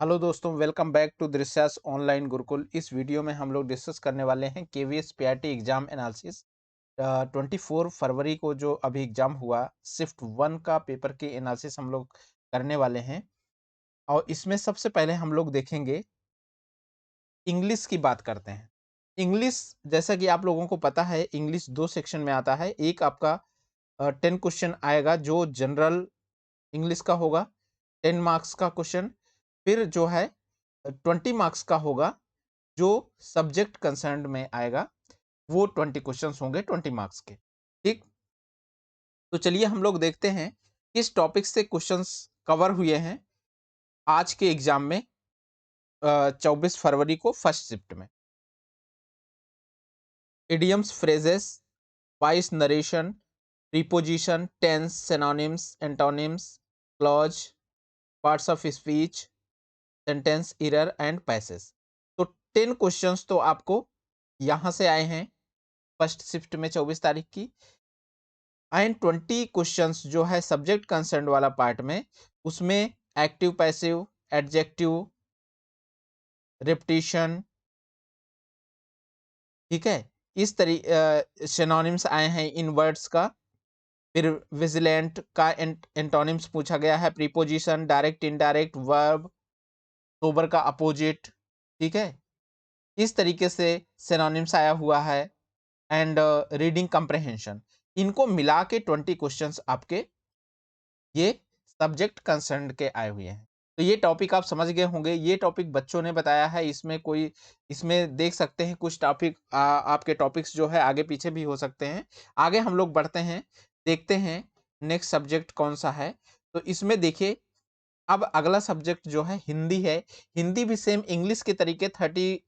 Hello दोस्तों, welcome back to दृश्यास online Gurukul. इस वीडियो में हम लोग डिस्कस करने वाले हैं केवीएस पीआरटी एग्जाम एनालिसिस। 24 फरवरी को जो अभी एग्जाम हुआ, शिफ्ट 1 का पेपर के एनालिसिस हम लोग करने वाले हैं। और इसमें सबसे पहले हम लोग देखेंगे, इंग्लिश की बात करते हैं। इंग्लिश, जैसा कि आप लोगों को पता है, इंग्लिश 2 सेक्शन में आता है। एक आपका 10 क्वेश्चन आएगा जो जनरल इंग्लिश का होगा, 10 मार्क्स का क्वेश्चन। फिर जो है 20 मार्क्स का होगा जो सब्जेक्ट कंसर्न में आएगा, वो 20 क्वेश्चंस होंगे 20 मार्क्स के। ठीक, तो चलिए हम लोग देखते हैं किस टॉपिक से क्वेश्चंस कवर हुए हैं आज के एग्जाम में 24 फरवरी को फर्स्ट शिफ्ट में। Idioms, phrases, voice narration, preposition, tense, synonyms, antonyms, clause, parts of speech, sentence error and passage. तो 10 क्वेश्चंस तो आपको यहां से आए हैं फर्स्ट शिफ्ट में 24 तारीख की। एंड 20 क्वेश्चंस जो है सब्जेक्ट कंसर्न वाला पार्ट में, उसमें एक्टिव, पैसिव, एडजेक्टिव, रिपीटिशन, ठीक है, इस सिनोनिम्स आए हैं इन वर्ड्स का। फिर विजिलेंट का एंटोनिम्स पूछा गया है, preposition, direct, indirect, verb, sober का अपोजिट, ठीक है, इस तरीके से सिनोनिम्स आया हुआ है। एंड रीडिंग कंप्रहेंशन, इनको मिला के 20 क्वेश्चंस आपके ये सब्जेक्ट कंसर्न के आए हुए हैं। तो ये टॉपिक आप समझ गए होंगे। ये टॉपिक बच्चों ने बताया है। इसमें देख सकते हैं कुछ टॉपिक, आपके टॉपिक्स जो है आगे पीछे भी हो सकते हैं। आगे हम लोग बढ़ते हैं, देखते हैं नेक्स्ट सब्जेक्ट कौन सा है। तो इसमें देखिए, अब अगला सब्जेक्ट जो है हिंदी है। हिंदी भी सेम इंग्लिश के तरीके 30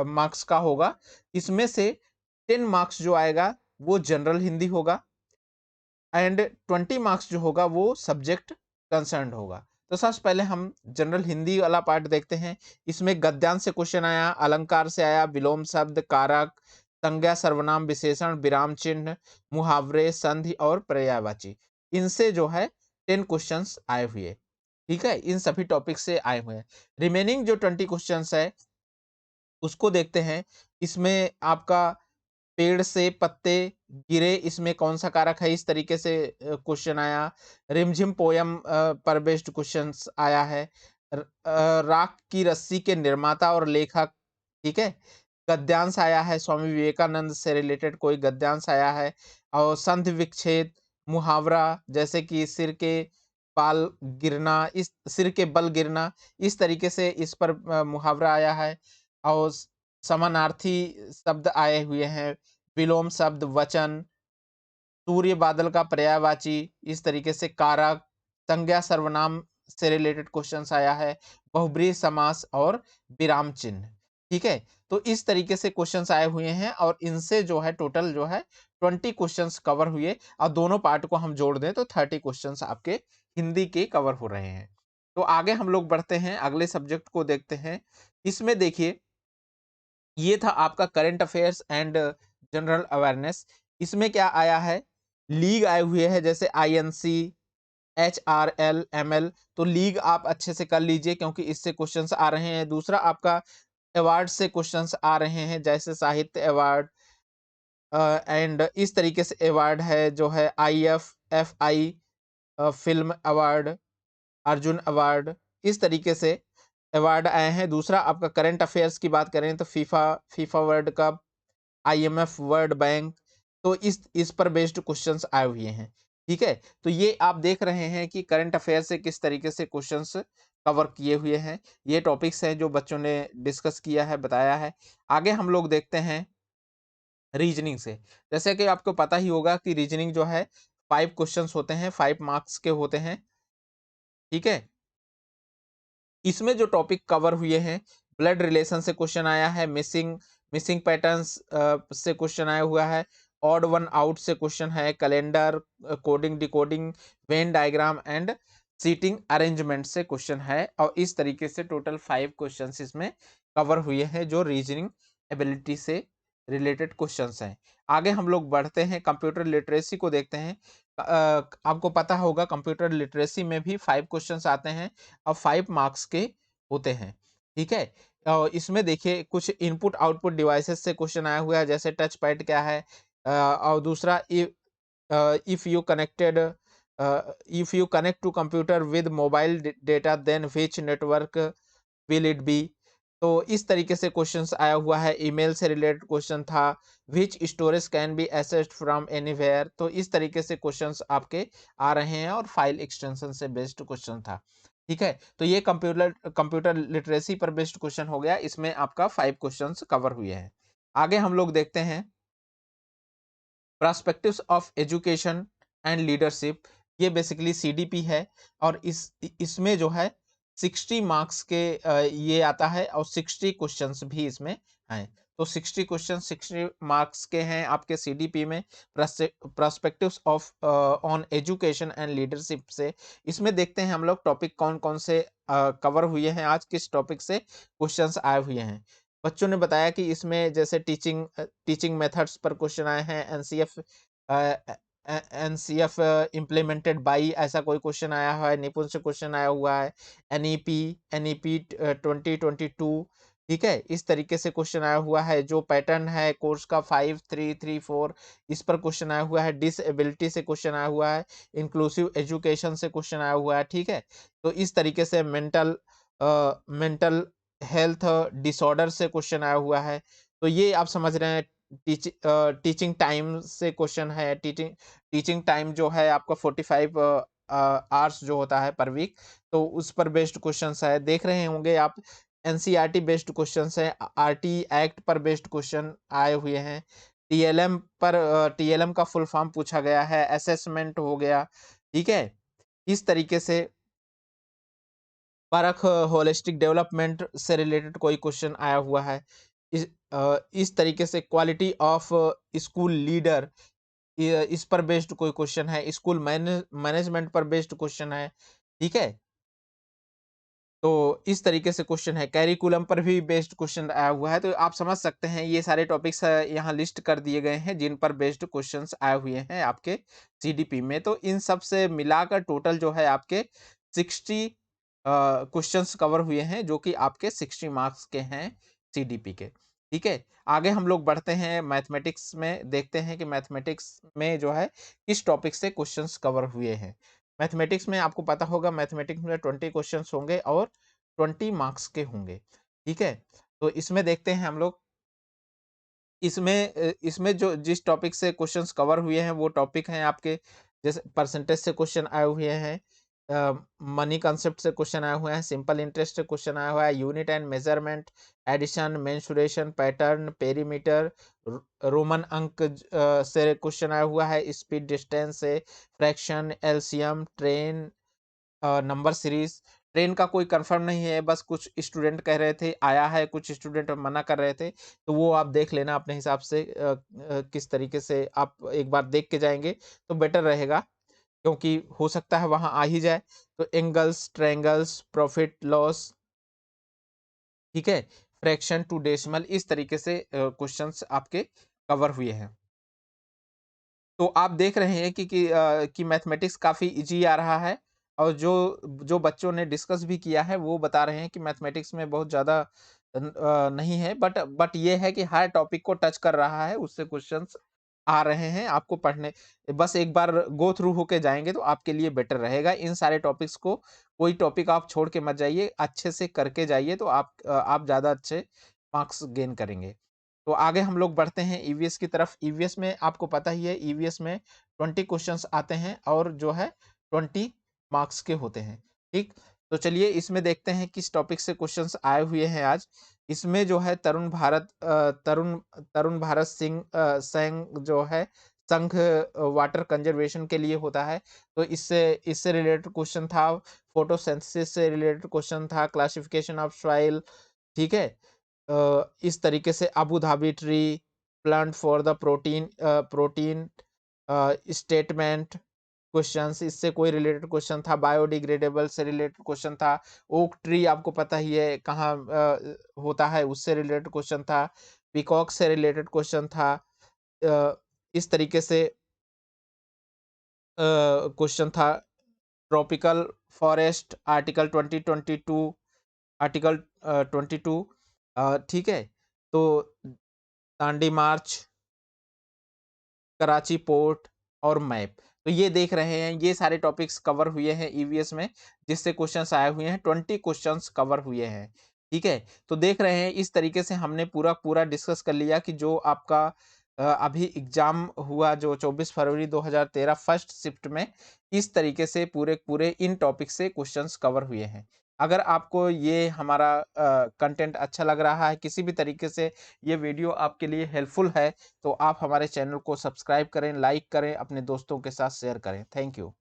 मार्क्स का होगा। इसमें से 10 मार्क्स जो आएगा वो जनरल हिंदी होगा, एंड 20 मार्क्स जो होगा वो सब्जेक्ट कंसर्न्ड होगा। तो सबसे पहले हम जनरल हिंदी वाला पार्ट देखते हैं। इसमें गद्यांश से क्वेश्चन आया, अलंकार से आया, विलोम शब्द, कारक, संज्ञा, सर्वनाम, विशेषण, विराम चिन्ह, मुहावरे, संधि और पर्यायवाची, इनसे जो है 10 क्वेश्चंस आए हुए। ठीक है, इन सभी टॉपिक से आए हुए हैं। रिमेनिंग जो 20 क्वेश्चंस है उसको देखते हैं। इसमें आपका पेड़ से पत्ते गिरे, इसमें कौन सा कारक है, इस तरीके से क्वेश्चन आया। रिमझिम पोयम पर बेस्ड क्वेश्चंस आया है। राख की रस्सी के निर्माता और लेखक, ठीक है। गद्यांश आया है, स्वामी विवेकानंद से रिलेटेड कोई गद्यांश आया है। और संधि विच्छेद, मुहावरा, जैसे कि सिर के बल गिरना, इस तरीके से इस पर मुहावरा आया है। और समानार्थी शब्द आए हुए हैं, विलोम शब्द, वचन, सूर्य, बादल का पर्यायवाची, इस तरीके से कारक, संज्ञा, सर्वनाम से रिलेटेड क्वेश्चंस आया है, बहुब्रीहि समास और विराम चिन्ह। ठीक है, तो इस तरीके से क्वेश्चंस आए हुए हैं और इनसे जो है टोटल जो है 20 क्वेश्चंस कवर हुए। और दोनों पार्ट को हम जोड़ दें तो 30 क्वेश्चंस आपके हिंदी के कवर हो रहे हैं। तो आगे हम लोग बढ़ते हैं, अगले सब्जेक्ट को देखते हैं। इसमें देखिए, ये था आपका current affairs and general awareness. इसमें क्या आया है, लीग आए हुए हैं, जैसे आईएनसी, एचआरएल, एमएल। तो लीग आप अच्छे से कर लीजिए क्योंकि इससे क्वेश्चंस आ रहे हैं। दूसरा आपका अवार्ड से क्वेश्चंस आ रहे हैं, जैसे साहित्य अवार्ड, एंड इस तरीके से अवार्ड है जो है IFFI film award, Arjun award, इस तरीके से अवार्ड आए हैं। दूसरा आपका करंट अफेयर्स की बात करें तो FIFA FIFA world cup, IMF, world bank, तो इस पर बेस्ड क्वेश्चंस आए हुए हैं। ठीक है, तो ये आप देख रहे हैं कि करंट अफेयर से किस तरीके से क्वेश्चंस कवर किए हुए हैं। ये टॉपिक्स हैं जो बच्चों ने डिस्कस किया है, बताया है। आगे हम लोग देखते हैं रीजनिंग से। जैसे कि आपको पता ही होगा कि रीजनिंग जो है 5 क्वेश्चंस होते हैं, 5 मार्क्स के होते हैं। ठीक है, इसमें जो टॉपिक कवर हुए हैं, ब्लड रिलेशन से क्वेश्चन आया है, मिसिंग मिसिंग पैटर्न्स से क्वेश्चन आया हुआ है, ऑड वन आउट से क्वेश्चन है, calendar, coding, decoding, Venn diagram and seating arrangement से क्वेश्चन है। और इस तरीके से टोटल 5 क्वेश्चंस इसमें कवर हुए हैं जो रीजनिंग एबिलिटी से रिलेटेड क्वेश्चंस हैं। आगे हम लोग बढ़ते हैं, कंप्यूटर लिटरेसी को देखते हैं। आपको पता होगा कंप्यूटर लिटरेसी में भी 5 क्वेश्चंस आते हैं और 5 मार्क्स के होते हैं, ठीक है? इसमें देखिए कुछ इनपुट आउटपुट डिवाइसेस से क्वेश्चन आया हुआ है, जैसे टच पैड क्या है? और दूसरा if you connected if you connect to computer with mobile data then which network will it be? तो इस तरीके से क्वेश्चंस आया हुआ है। ईमेल से रिलेटेड क्वेश्चन था। Which storage can be accessed from anywhere? तो इस तरीके से क्वेश्चंस आपके आ रहे हैं और फाइल एक्सटेंशन से बेस्ड क्वेश्चन था, ठीक है? तो ये कंप्यूटर कंप्यूटर लिटरेसी पर बेस्ड क्वेश्चन हो गया। इसमें आपका 5 क्वेश्चंस कवर हुए हैं। आगे हम लोग देखते हैं perspectives of education and leadership. ये बेसिकली सीडीपी है और इसमें जो है 60 मार्क्स के ये आता है और 60 क्वेश्चंस भी इसमें हैं। तो 60 क्वेश्चन 60 मार्क्स के हैं आपके सीडीपी में। Perspectives of on education and leadership से इसमें देखते हैं हम लोग टॉपिक कौन कौन से कवर हुए हैं, आज किस टॉपिक से क्वेश्चंस आए हुए हैं। बच्चों ने बताया कि इसमें जैसे टीचिंग मेथड्स पर क्वेश्चन आए हैं। एनसीएफ इम्प्लीमेंटेड बाई ऐसा कोई क्वेश्चन आया हुआ है, निपुण से क्वेश्चन आया हुआ है। एनईपी 2022, ठीक है? इस तरीके से क्वेश्चन आया हुआ है। जो पैटर्न है कोर्स का 5334, इस पर क्वेश्चन आया हुआ है। डिसएबिलिटी से क्वेश्चन आया हुआ है। इंक्लूसिव एजुकेशन से क्वेश्चन आया हुआ है, ठीक है? तो इस तरीके से मेंटल हेल्थ डिसऑर्डर से क्वेश्चन आया हुआ है। तो ये आप समझ रहे हैं। टीचिंग टाइम से क्वेश्चन है। टीचिंग टाइम जो है आपका 45 आवर्स जो होता है पर वीक, तो उस पर बेस्ड क्वेश्चंस है। देख रहे होंगे आप एनसीईआरटी बेस्ड क्वेश्चंस है। आरटी एक्ट पर बेस्ड क्वेश्चन आए हुए हैं। टीएलएम का फुल फॉर्म पूछा गया है। असेसमेंट हो गया, ठीक है? इस तरीके से परख होलिस्टिक डेवलपमेंट से रिलेटेड कोई क्वेश्चन आया हुआ है। इस तरीके से क्वालिटी ऑफ स्कूल लीडर, इस पर बेस्ड कोई क्वेश्चन है। स्कूल मैनेजमेंट पर बेस्ड क्वेश्चन है, ठीक है? तो इस तरीके से क्वेश्चन है। कैरिकुलम पर भी बेस्ड क्वेश्चन आया हुआ है। तो आप समझ सकते हैं ये सारे टॉपिक्स यहाँ लिस्ट कर दिए गए हैं जिन पर बेस्ड क्वेश्चंस आए हुए हैं आपके सीडीपी में। तो इन सब से मिलाकर टोटल जो है आपके 60 क्वेश्चंस कवर हुए हैं, जो कि आपके 60 मार्क्स के हैं सीडीपी के, ठीक है? आगे हम लोग बढ़ते हैं मैथमेटिक्स में। देखते हैं कि मैथमेटिक्स में जो है किस टॉपिक से क्वेश्चंस कवर हुए हैं। मैथमेटिक्स में आपको पता होगा मैथमेटिक्स में 20 क्वेश्चंस होंगे और 20 मार्क्स के होंगे, ठीक है? तो इसमें देखते हैं हम लोग। इसमें जो जिस टॉपिक से क्वेश्चंस कवर हुए हैं वो टॉपिक हैं आपके, जैसे परसेंटेज से क्वेश्चन आए हुए हैं। मनी कंसेप्ट से क्वेश्चन आए हुए हैं। सिंपल इंटरेस्ट से क्वेश्चन आया हुआ है। Unit and measurement, addition, mensuration, pattern, perimeter, Roman अंक से क्वेश्चन आया हुआ है। स्पीड डिस्टेंस से, fraction, LCM, train, number series. Train का कोई कंफर्म नहीं है, बस कुछ स्टूडेंट कह रहे थे आया है, कुछ स्टूडेंट मना कर रहे थे। तो वो आप देख लेना अपने हिसाब से, किस तरीके से आप एक बार देख के जाएंगे तो बेटर रहेगा, क्योंकि हो सकता है वहां आ ही जाए। तो एंगल्स, ट्रायंगल्स, प्रॉफिट लॉस, ठीक है, फ्रैक्शन टू डेसिमल, इस तरीके से क्वेश्चंस आपके कवर हुए हैं। तो आप देख रहे हैं कि मैथमेटिक्स काफ़ी ईज़ी आ रहा है। और जो जो बच्चों ने डिस्कस भी किया है वो बता रहे हैं कि मैथमेटिक्स में बहुत ज़्यादा नहीं है, बट ये है कि हर टॉपिक को टच कर रहा है, उससे क्वेश्चंस आ रहे हैं आपको पढ़ने। बस एक बार गो थ्रू होके जाएँगे तो आपके लिए बेटर रहेगा। इन सारे टॉपिक्स को कोई टॉपिक आप छोड़ के मत जाइए, अच्छे से करके जाइए तो आप ज़्यादा अच्छे मार्क्स गेन करेंगे। तो आगे हम लोग बढ़ते हैं ईवीएस की तरफ। ईवीएस में आपको पता ही है, ईवीएस में 20 क्वेश्चंस आते हैं और जो है 20 मार्क्स के होते हैं, ठीक? तो चलिए इसमें देखते हैं किस टॉपिक से क्वेश्चंस आए हुए हैं आज। इसमें जो है तरुण भारत संघ जो है संघ वाटर कंजर्वेशन के लिए होता है। तो इससे इससे रिलेटेड क्वेश्चन था। फोटोसिंथेसिस से रिलेटेड क्वेश्चन था। क्लासिफिकेशन ऑफ सॉइल, ठीक है? इस तरीके से Abu Dhabi tree, plant for the protein statement questions, इससे कोई रिलेटेड क्वेश्चन था। बायोडिग्रेडेबल से रिलेटेड क्वेश्चन था। ओक ट्री आपको पता ही है कहाँ होता है, उससे रिलेटेड क्वेश्चन था। पीकॉक से रिलेटेड क्वेश्चन था। इस तरीके से क्वेश्चन था ट्रॉपिकल फॉरेस्ट आर्टिकल 2022, आर्टिकल 22, ठीक है। तो दांडी मार्च, कराची पोर्ट और मैप, तो ये देख रहे हैं, ये सारे टॉपिक्स कवर हुए हैं ईवीएस में, जिससे क्वेश्चंस आए हुए हैं, 20 क्वेश्चंस कवर हुए हैं, ठीक है। तो देख रहे हैं इस तरीके से हमने पूरा पूरा डिस्कस कर लिया कि जो आपका अभी एग्जाम हुआ जो 24 फरवरी 2013 फर्स्ट शिफ्ट में, इस तरीके से पूरे पूरे इन टॉपिक से क्वेश्चंस कवर हुए हैं। अगर आपको ये हमारा कंटेंट अच्छा लग रहा है, किसी भी तरीके से ये वीडियो आपके लिए हेल्पफुल है, तो आप हमारे चैनल को सब्सक्राइब करें, लाइक करें, अपने दोस्तों के साथ शेयर करें। Thank you.